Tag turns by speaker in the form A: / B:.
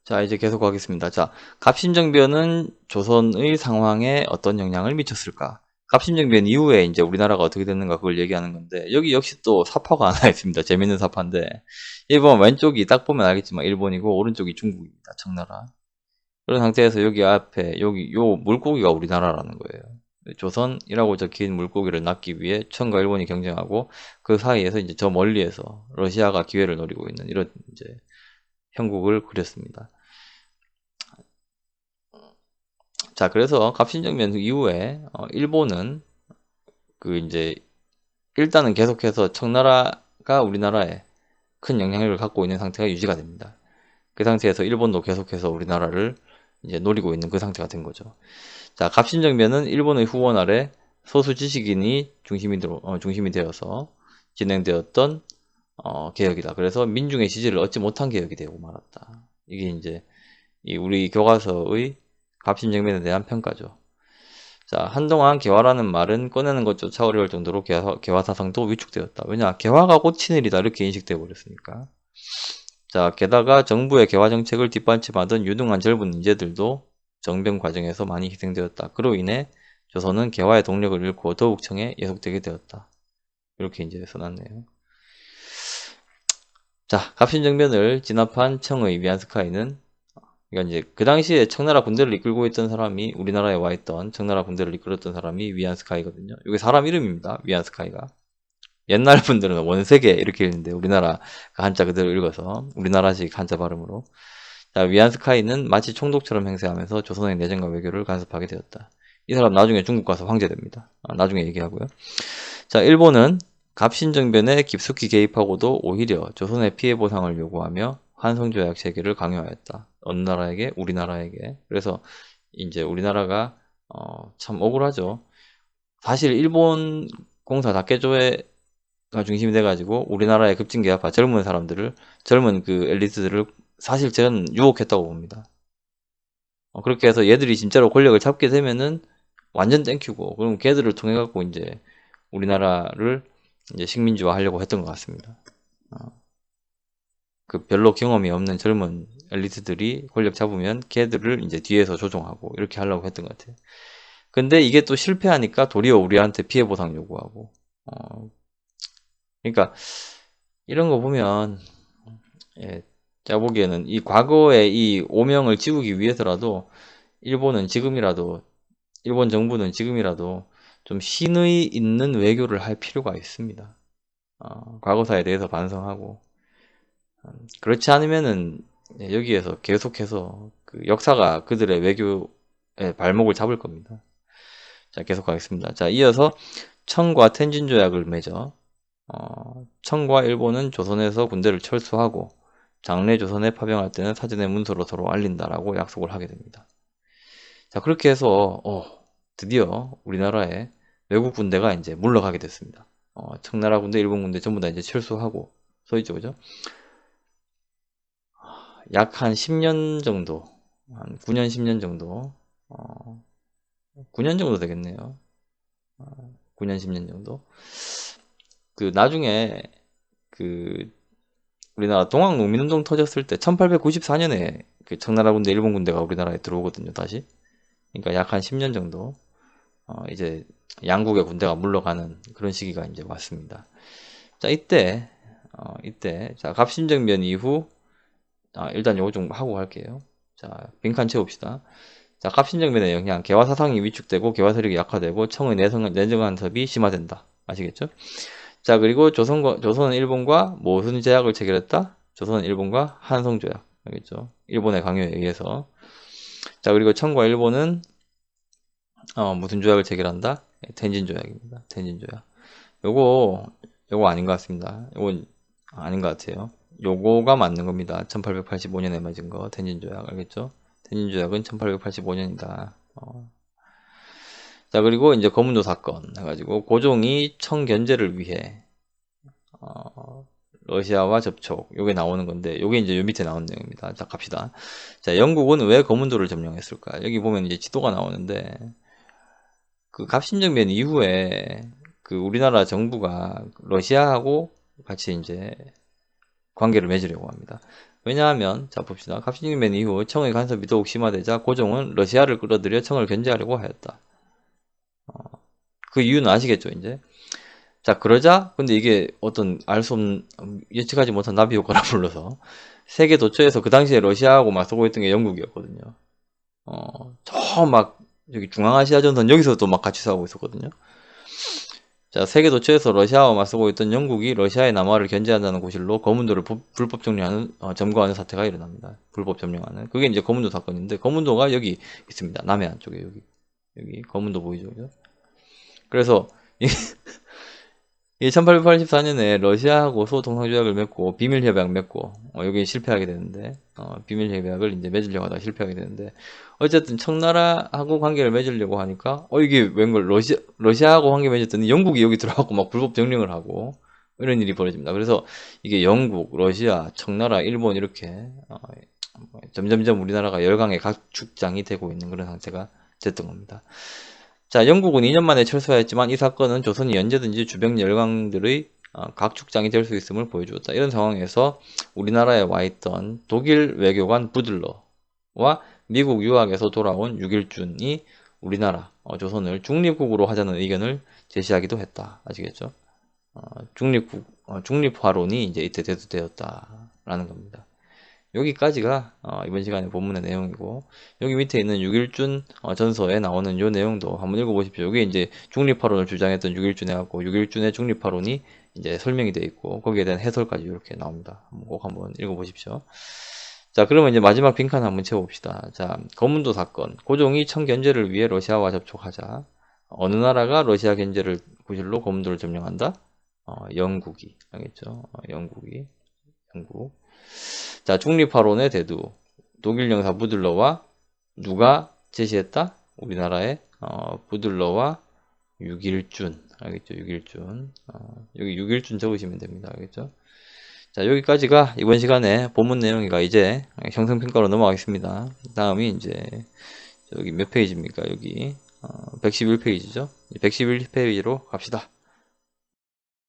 A: 자, 이제 계속 하겠습니다. 자, 갑신정변은 조선의 상황에 어떤 영향을 미쳤을까? 갑신정변 이후에 이제 우리나라가 어떻게 됐는가 그걸 얘기하는 건데, 여기 역시 또 사파가 하나 있습니다. 재밌는 사파인데, 일본 왼쪽이 딱 보면 알겠지만 일본이고, 오른쪽이 중국입니다. 청나라. 그런 상태에서 여기 앞에, 여기, 요 물고기가 우리나라라는 거예요. 조선이라고 적힌 물고기를 낚기 위해 청과 일본이 경쟁하고, 그 사이에서 이제 저 멀리에서 러시아가 기회를 노리고 있는 이런 이제 형국을 그렸습니다. 자, 그래서 갑신정변 이후에 일본은 그 이제 일단은 계속해서 청나라가 우리나라에 큰 영향력을 갖고 있는 상태가 유지가 됩니다. 그 상태에서 일본도 계속해서 우리나라를 이제 노리고 있는 그 상태가 된 거죠. 자, 갑신정변은 일본의 후원 아래 소수 지식인이 중심이 되어서 진행되었던 개혁이다. 그래서 민중의 지지를 얻지 못한 개혁이 되고 말았다. 이게 이제 이 우리 교과서의 갑신정변에 대한 평가죠. 자, 한동안 개화라는 말은 꺼내는 것조차 어려울 정도로 개화 사상도 위축되었다. 왜냐, 개화가 꽂힌 일이다 이렇게 인식되어 버렸으니까. 자, 게다가 정부의 개화 정책을 뒷받침하던 유능한 젊은 인재들도 정변 과정에서 많이 희생되었다. 그로 인해 조선은 개화의 동력을 잃고 더욱 청에 예속되게 되었다. 이렇게 이제 써놨네요. 자, 갑신정변을 진압한 청의 위안스카이는, 그러니까 이제 그 당시에 청나라 군대를 이끌고 있던 사람이, 우리나라에 와 있던 청나라 군대를 이끌었던 사람이 위안스카이거든요. 이게 사람 이름입니다. 위안스카이가. 옛날 분들은 원세계 이렇게 읽는데 우리나라 한자 그대로 읽어서 우리나라식 한자 발음으로. 자, 위안스카이는 마치 총독처럼 행세하면서 조선의 내정과 외교를 간섭하게 되었다. 이 사람 나중에 중국 가서 황제됩니다. 나중에 얘기하고요. 자, 일본은 갑신정변에 깊숙이 개입하고도 오히려 조선의 피해 보상을 요구하며 환송조약 체계를 강요하였다. 어느 나라에게? 우리나라에게. 그래서 이제 우리나라가 참 억울하죠. 사실 일본 공사 다케조가 중심이 돼가지고 우리나라의 급진개혁파 젊은 사람들을, 젊은 그 엘리트들을 사실 저는 유혹했다고 봅니다. 그렇게 해서 얘들이 진짜로 권력을 잡게 되면은 완전 땡큐고, 그럼 걔들을 통해 갖고 이제 우리나라를 이제 식민지화 하려고 했던 것 같습니다. 그 별로 경험이 없는 젊은 엘리트들이 권력 잡으면 걔들을 이제 뒤에서 조종하고 이렇게 하려고 했던 것 같아요. 근데 이게 또 실패하니까 도리어 우리한테 피해 보상 요구하고. 그러니까 이런 거 보면, 예, 제가 보기에는 이 과거의 이 오명을 지우기 위해서라도 일본은 지금이라도, 일본 정부는 지금이라도 좀 신의 있는 외교를 할 필요가 있습니다. 과거사에 대해서 반성하고, 그렇지 않으면은 여기에서 계속해서 그 역사가 그들의 외교의 발목을 잡을 겁니다. 자, 계속 가겠습니다. 자, 이어서 청과 텐진 조약을 맺어 청과 일본은 조선에서 군대를 철수하고 장래 조선에 파병할 때는 사전에 문서로 서로 알린다라고 약속을 하게 됩니다. 자, 그렇게 해서 드디어 우리나라에 외국 군대가 이제 물러가게 됐습니다. 청나라 군대, 일본 군대 전부 다 이제 철수하고 서 있죠, 그죠? 약 한 10년 정도, 한 9년, 10년 정도, 9년 정도 되겠네요. 9년, 10년 정도. 그 나중에 그 우리나라 동학농민운동 터졌을 때 1894년에 그 청나라 군대, 일본 군대가 우리나라에 들어오거든요, 다시. 그러니까 약 한 10년 정도 이제 양국의 군대가 물러가는 그런 시기가 이제 왔습니다. 자, 이때 자, 갑신정변 이후 일단 요거 좀 하고 갈게요. 자, 빈칸 채웁시다. 자, 갑신정변의 영향, 개화 사상이 위축되고 개화 세력이 약화되고 청의 내정 간섭이 심화된다. 아시겠죠? 자, 그리고 조선은 일본과 무슨 제약을 체결했다? 조선은 일본과 한성조약. 알겠죠? 일본의 강요에 의해서. 자, 그리고 청과 일본은 무슨 조약을 체결한다? 텐진 조약입니다. 텐진 조약. 요거 아닌 것 같습니다. 요건 아닌 것 같아요. 요거가 맞는 겁니다. 1885년에 맺은 거, 텐진 조약. 알겠죠? 텐진 조약은 1885년이다. 자, 그리고 이제 거문조 사건 해가지고 고종이 청 견제를 위해 러시아와 접촉, 요게 나오는 건데, 요게 이제 요 밑에 나온 내용입니다. 자, 갑시다. 자, 영국은 왜 거문도를 점령했을까? 여기 보면 이제 지도가 나오는데, 그 갑신정변 이후에 그 우리나라 정부가 러시아하고 같이 이제 관계를 맺으려고 합니다. 왜냐하면 자 봅시다. 갑신정변 이후 청의 간섭이 더욱 심화되자 고종은 러시아를 끌어들여 청을 견제하려고 하였다. 그 이유는 아시겠죠, 이제? 자, 그러자 근데 이게 어떤 알 수 없는 예측하지 못한 나비 효과라 불러서 세계 도처에서 그 당시에 러시아하고 맞서고 있던 게 영국이었거든요. 저 막 여기 중앙아시아 전선 여기서도 막 같이 싸우고 있었거든요. 자, 세계 도처에서 러시아와 맞서고 있던 영국이 러시아의 남하를 견제한다는 고실로 거문도를 불법 점령하는 점거하는 사태가 일어납니다. 불법 점령하는 그게 이제 거문도 사건인데 거문도가 여기 있습니다. 남해안 쪽에 여기 거문도 보이죠, 그죠? 그래서 이 1884년에 러시아하고 소통상조약을 맺고 비밀협약 맺고 여기 실패하게 되는데 비밀협약을 이제 맺으려고 하다가 실패하게 되는데 어쨌든 청나라하고 관계를 맺으려고 하니까 이게 웬걸 러시아하고 관계 맺었더니 영국이 여기 들어가고 막 불법 점령을 하고 이런 일이 벌어집니다. 그래서 이게 영국, 러시아, 청나라, 일본 이렇게 점점점 우리나라가 열강의 각축장이 되고 있는 그런 상태가 됐던 겁니다. 자, 영국은 2년 만에 철수하였지만 이 사건은 조선이 언제든지 주변 열강들의 각축장이 될 수 있음을 보여주었다. 이런 상황에서 우리나라에 와 있던 독일 외교관 부들러와 미국 유학에서 돌아온 유길준이 우리나라, 조선을 중립국으로 하자는 의견을 제시하기도 했다. 아시겠죠? 중립화론이 이제 이때 대두되었다라는 겁니다. 여기까지가 이번 시간에 본문의 내용이고 여기 밑에 있는 6.1준 전서에 나오는 요 내용도 한번 읽어보십시오. 여기 이제 중립화론을 주장했던 6.1준에 갖고 6.1준의 중립화론이 이제 설명이 되어 있고 거기에 대한 해설까지 이렇게 나옵니다. 꼭 한번 읽어보십시오. 자, 그러면 이제 마지막 빈칸 한번 채워봅시다. 자, 거문도 사건. 고종이 청 견제를 위해 러시아와 접촉하자 어느 나라가 러시아 견제를 구실로 거문도를 점령한다? 영국이. 알겠죠? 영국. 자, 중립화론의 대두. 독일 영사 부들러와 누가 제시했다? 우리나라의 부들러와 6.1준. 알겠죠? 6.1준. 여기 6.1준 적으시면 됩니다. 알겠죠? 자, 여기까지가 이번 시간에 본문 내용이가 이제 형성평가로 넘어가겠습니다. 다음이 이제 여기 몇 페이지입니까? 여기 111페이지죠? 111페이지로 갑시다.